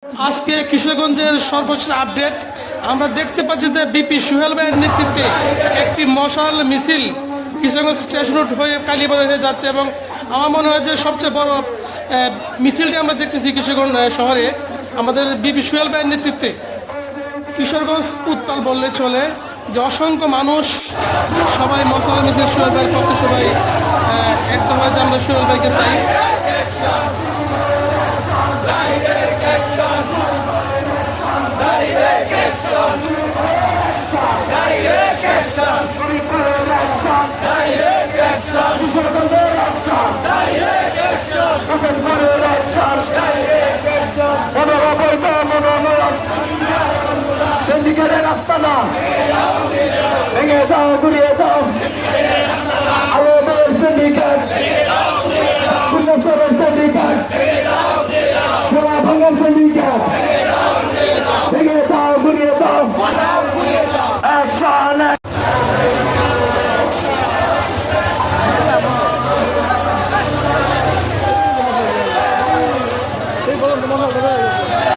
আজকে কিশোরগঞ্জের সর্বশেষ আপডেট আমরা দেখতে পাচ্ছি যে বিপি সুহেল ভাইয়ের নেতৃত্বে একটি মশাল মিছিল কিশোরগঞ্জ স্টেশন রোড হয়ে কালীবাড়ি হয়ে যাচ্ছে এবং আমার মনে হয় যে সবচেয়ে বড় মিছিলটি আমরা দেখতেছি কিশোরগঞ্জ শহরে আমাদের বিপি সুহেল ভাইয়ের নেতৃত্বে। কিশোরগঞ্জ উত্তাল বললে চলে যে অসংখ্য মানুষ সবাই মশাল মিছিল সুহেল ভাইয়ের পক্ষে সবাই একদম হয়তো আমরা সুহেল ভাইকে চাই। রাস্তা না ভেঙে যাও ঘুরিয়ে যাও আলোদের সিন্ডিকেট ফুলেশ্বরের সিন্ডিকেট সোনা ভাঙার সিন্ডিকেট ভেঙে যাও ঘুরিয়ে যাও